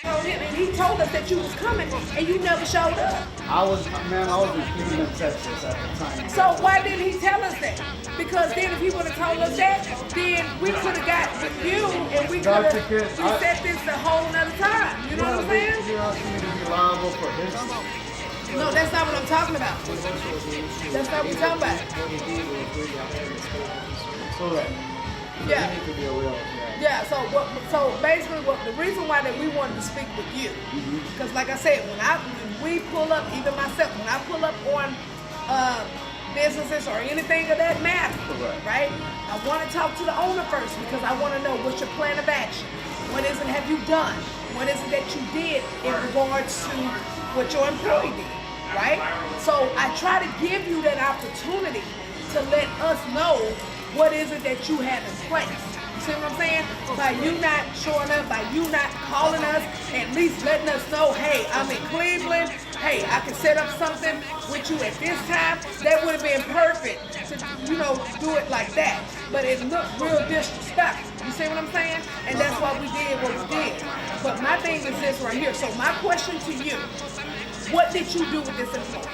And he told us that you was coming and you never showed up. I was in Houston, Texas at the time. So why didn't he tell us that? Because then if he would have told us that, then we could have got with you and we could have set this a whole nother time. You know what I'm saying? You're asking me to be liable for his. No, that's not what I'm talking about. That's not what we're talking about. Correct. Yeah. You need to be aware of that. Yeah, so basically the reason why that we wanted to speak with you, because like I said, when we pull up, even myself, when I pull up on businesses or anything of that matter, right? I want to talk to the owner first because I want to know what's your plan of action. What is it have you done? What is it that you did in regards to what your employee did, right? So I try to give you that opportunity to let us know what is it that you have in place. You see what I'm saying? By you not showing up, by you not calling us, at least letting us know, hey, I'm in Cleveland. Hey, I can set up something with you at this time. That would have been perfect to, do it like that. But it looked real disrespectful. You see what I'm saying? And that's why we did what we did. But my thing is this right here. So my question to you, what did you do with this employee?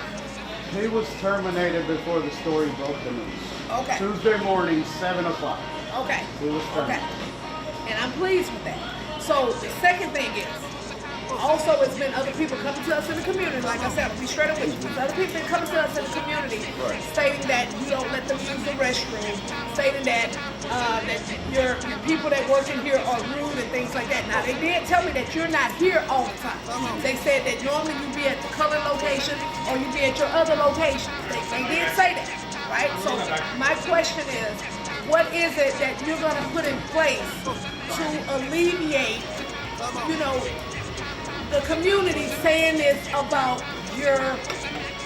He was terminated before the story broke the news. Okay. Tuesday morning, 7 o'clock. Okay. He was terminated. Okay. And I'm pleased with that. So the second thing is, also it's been other people coming to us in the community. Like I said, I'll be straight up with you. There's other people that coming to us in the community stating that you don't let them use the restroom, stating that that your people that work in here are rude and things like that. Now they did tell me that you're not here all the time. They said that normally you be at the Cullen location or you be at your other location. They did say that, right? So my question is, what is it that you're going to put in place to alleviate, the community saying this about your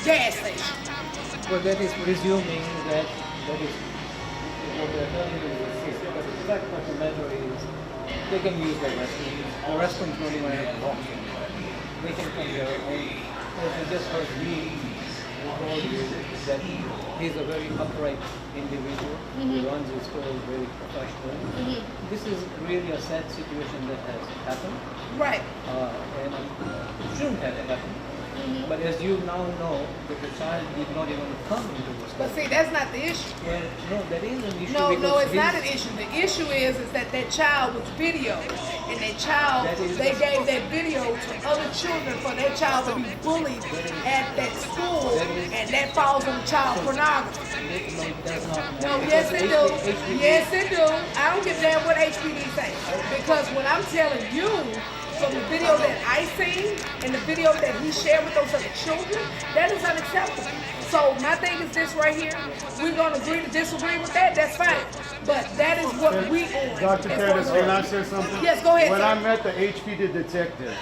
gas station? Well, that is presuming that is what they're telling you is because the fact of the matter is they can use the restroom. The restrooms don't even have to walk anywhere. They can come there and as you just heard me told you that he's a very upright individual. He runs his store very professionally. This is really a sad situation that has happened. Right. And shouldn't have happened. But as you now know, that the child did not even come into the store. But see, that's not the issue. Well, no, that is an issue. No, it's not an issue. The issue is that child was videoed. And that child, they gave that video to other children for their child to be bullied at that school. And that falls on child pornography. No, it does not. No, yes it do. Yes it do. I don't give a damn what HPD say. Because what I'm telling you, from the video that I seen and the video that he shared with those other children, that is unacceptable. So my thing is this right here. We're going to agree to disagree with that. That's fine. But that is what we on. Dr. Candice, can I say something? Yes, go ahead. When sir. I met the HPD detective,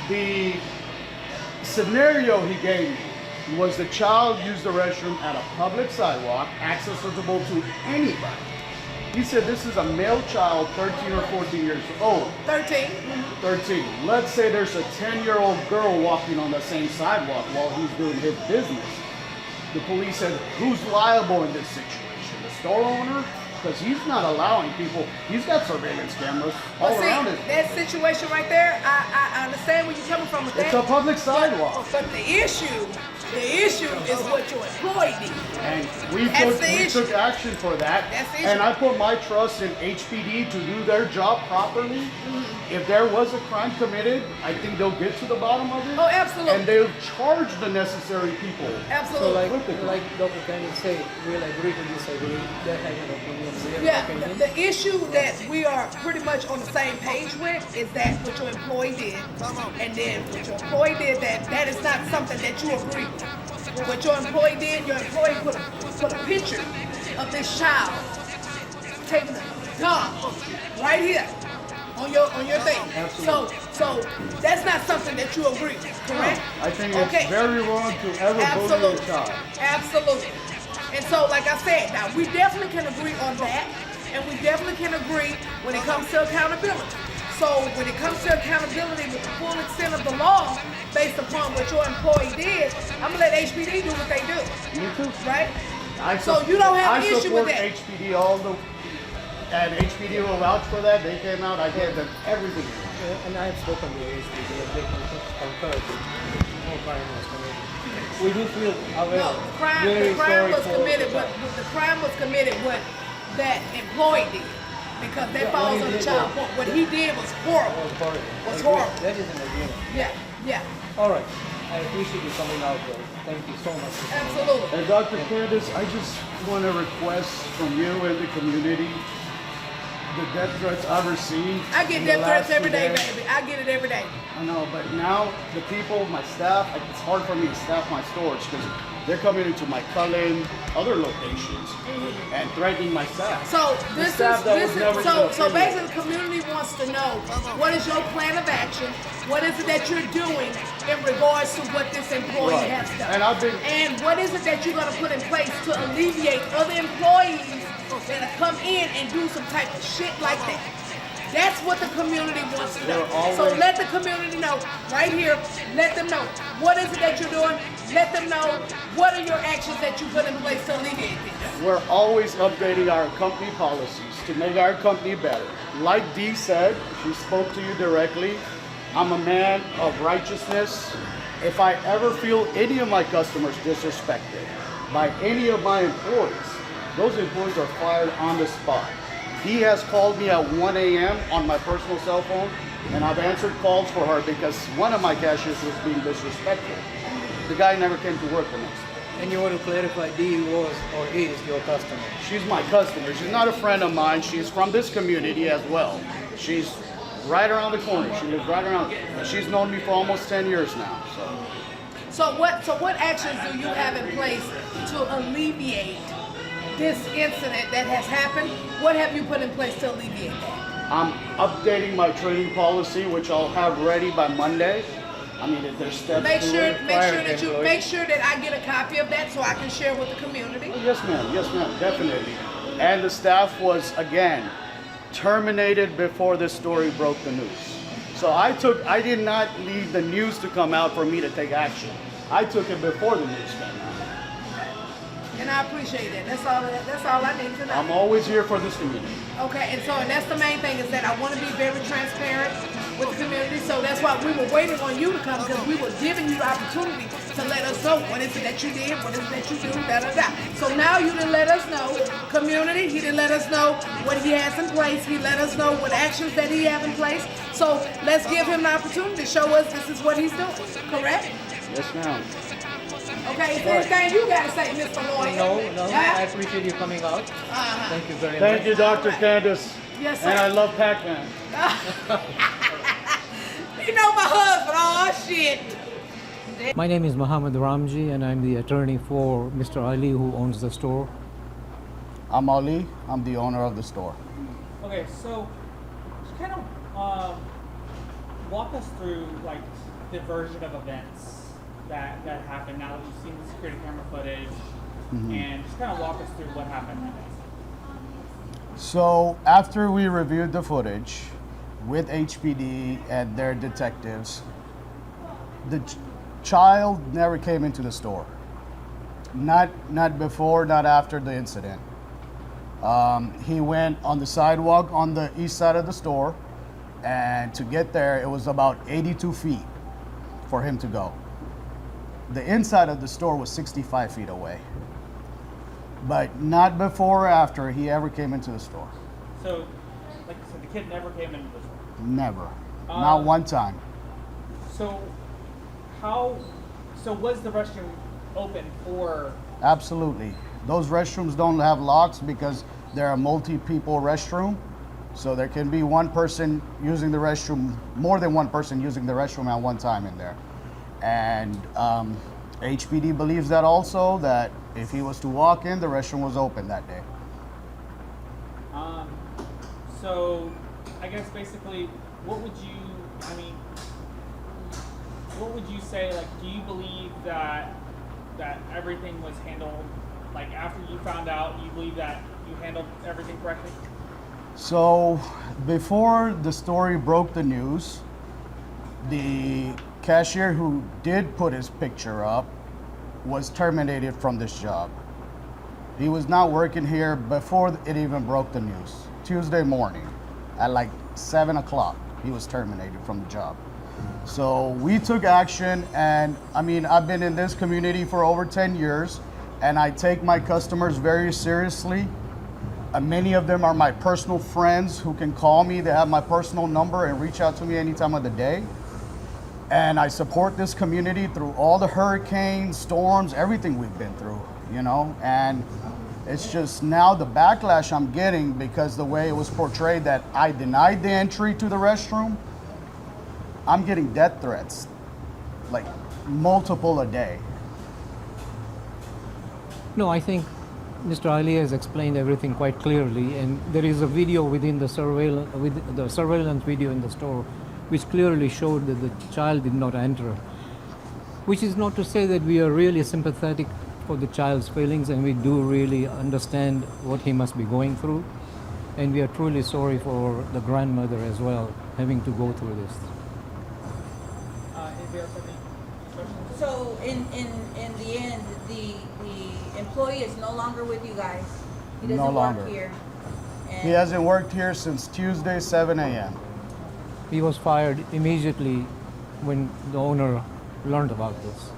the scenario he gave me was the child used the restroom at a public sidewalk, accessible to anybody. He said this is a male child, 13 or 14 years old. 13. 13. Let's say there's a 10-year-old girl walking on the same sidewalk while he's doing his business. The police said, who's liable in this situation? The store owner? Because he's not allowing people, he's got surveillance cameras all around it. That situation right there, I understand where you're coming from with that. It's a public sidewalk. But the issue is what your employee did. And we took action for that. That's the issue. And I put my trust in HPD to do their job properly. If there was a crime committed, I think they'll get to the bottom of it. Oh, absolutely. And they'll charge the necessary people. Absolutely. So like Dr. Candice said, we'll agree to disagree. They have an opinion. Yeah, the issue that we are pretty much on the same page with is that what your employee did, and then what your employee did, that is not something that you agree with. What your employee did, your employee put a picture of this child taking a dump right here on your thing. Absolutely. So that's not something that you agree with, correct? I think it's very wrong to ever bully a child. Absolutely. And so, like I said, now we definitely can agree on that, and we definitely can agree when it comes to accountability. So when it comes to accountability with the full extent of the law, based upon what your employee did, I'm gonna let HPD do what they do. Me too. Right? So you don't have an issue with that. I support HPD and HPD will vouch for that. They came out, I gave them everything. and I've spoken to HPD and they concur with no crime was committed. We do feel aware. No, the crime was committed. The crime was committed what that employee did, because that falls under child porn. What he did was horrible. Was horrible. That is an agreement. Yeah. All right. I appreciate you coming out, though. Thank you so much. For coming out. Absolutely. And Dr. Candice, I just want to request from you and the community the death threats I've received. I get death threats every day, baby. I get it every day. I know, but now the people, my staff, it's hard for me to staff my stores because they're coming into my Cullen, other locations, and threatening my staff. So so basically the community wants to know, what is your plan of action? What is it that you're doing in regards to what this employee has done? And what is it that you're going to put in place to alleviate other employees that come in and do some type of shit like that? That's what the community wants to know. So let the community know right here. Let them know what is it that you're doing. Let them know what are your actions that you put in place to alleviate this. We're always updating our company policies to make our company better. Like Dee said, she spoke to you directly. I'm a man of righteousness. If I ever feel any of my customers disrespected by any of my employees, those employees are fired on the spot. He has called me at 1 a.m. on my personal cell phone, and I've answered calls for her because one of my cashiers was being disrespectful. The guy never came to work the next day. And you want to clarify, Dee was or is your customer? She's my customer. She's not a friend of mine. She's from this community as well. She's right around the corner. She lives right around. She's known me for almost 10 years now. So what actions do you have in place to alleviate this incident that has happened? What have you put in place to alleviate that? I'm updating my training policy, which I'll have ready by Monday. I mean, if there's steps Make to sure it. that I get a copy of that so I can share with the community. Oh, yes, ma'am, definitely. And the staff was, again, terminated before this story broke the news. So I did not leave the news to come out for me to take action. I took it before the news came out. And I appreciate that. That's all I need to know. I'm always here for this community. Okay, and that's the main thing, is that I want to be very transparent with the community. So that's why we were waiting on you to come, because we were giving you the opportunity to let us know what is it that you did, what is it that you do, da. So now you didn't let us know, community. He didn't let us know what he has in place. He let us know what actions that he has in place. So let's give him the opportunity to show us this is what he's doing. Correct? Yes, ma'am. Okay, is there anything you got to say, Mr. Lawyer? No, I appreciate you coming out. Thank you very much. Thank you, Dr. Candice. Yes, sir. And I love Pac-Man. You know my husband, oh shit. My name is Muhammad Ramji, and I'm the attorney for Mr. Ali, who owns the store. I'm Ali. I'm the owner of the store. Okay, so just kind of walk us through like the version of events that happened now that you've seen the security camera footage, and just kind of walk us through what happened that day. So after we reviewed the footage with HPD and their detectives, the child never came into the store. Not before, not after the incident. He went on the sidewalk on the east side of the store, and to get there, it was about 82 feet for him to go. The inside of the store was 65 feet away. But not before or after he ever came into the store. So, like I said, the kid never came into the store. Never. Not one time. So, was the restroom open for? Absolutely. Those restrooms don't have locks because they're a multi-people restroom. So there can be one person using the restroom, more than one person using the restroom at one time in there. And HPD believes that also, that if he was to walk in, the restroom was open that day. So I guess basically, what would you say, like, do you believe that everything was handled, like, after you found out, you believe that you handled everything correctly? So before the story broke the news, the cashier who did put his picture up was terminated from this job. He was not working here before it even broke the news. Tuesday morning at like 7 o'clock. he was terminated from the job. So we took action, and I mean, I've been in this community for over 10 years, and I take my customers very seriously. Many of them are my personal friends who can call me. They have my personal number and reach out to me any time of the day. And I support this community through all the hurricanes, storms, everything we've been through, you know? And it's just now the backlash I'm getting because the way it was portrayed that I denied the entry to the restroom, I'm getting death threats, like multiple a day. No, I think Mr. Ali has explained everything quite clearly, and there is a video within the surveillance video in the store which clearly showed that the child did not enter. Which is not to say that we are really sympathetic for the child's feelings, and we do really understand what he must be going through, and we are truly sorry for the grandmother as well, having to go through this. Anybody else have any questions? So in the end, the employee is no longer with you guys. He doesn't No longer. work here. And He hasn't worked here since Tuesday, 7 a.m. He was fired immediately when the owner learned about this.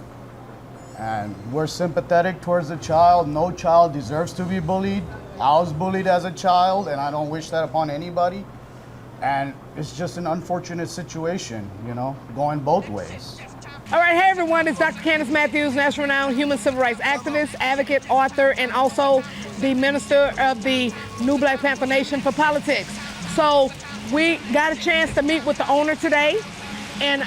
And we're sympathetic towards the child. No child deserves to be bullied. I was bullied as a child, and I don't wish that upon anybody. And it's just an unfortunate situation, you know, going both ways. All right, hey everyone, it's Dr. Candice Matthews, national renowned human civil rights activist, advocate, author, and also the minister of the New Black Panther Nation for politics. So we got a chance to meet with the owner today, and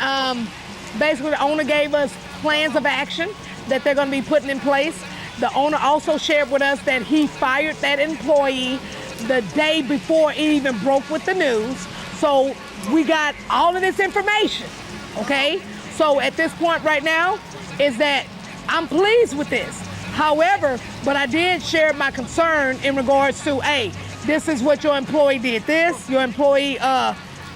basically the owner gave us plans of action that they're going to be putting in place. The owner also shared with us that he fired that employee the day before it even broke with the news. So we got all of this information, okay? So at this point right now is that I'm pleased with this. However, but I did share my concern in regards to, hey, this is what your employee did this. Your employee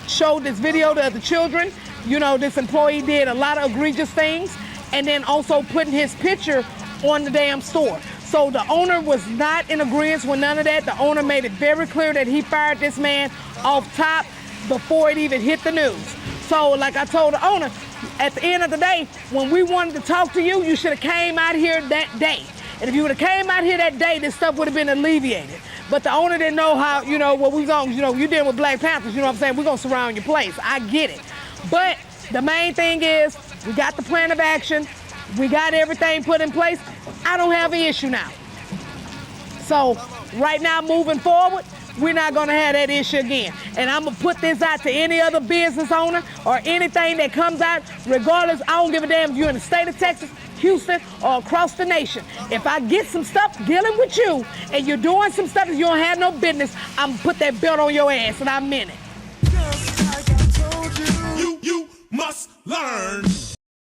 showed this video to the children. You know, this employee did a lot of egregious things, and then also putting his picture on the damn store. So the owner was not in agreement with none of that. The owner made it very clear that he fired this man off top before it even hit the news. So like I told the owner, at the end of the day, when we wanted to talk to you, you should have came out here that day. And if you would have came out here that day, this stuff would have been alleviated. But the owner didn't know how, you know, what we going, you know, you're dealing with Black Panthers, you know what I'm saying? We're gonna surround your place. I get it. But the main thing is, we got the plan of action. We got everything put in place. I don't have an issue now. So right now, moving forward, we're not gonna have that issue again. And I'm gonna put this out to any other business owner or anything that comes out, regardless, I don't give a damn if you're in the state of Texas, Houston, or across the nation. If I get some stuff dealing with you and you're doing some stuff that you don't have no business, I'm gonna put that belt on your ass, and I meant it. Just like I told you, you must learn.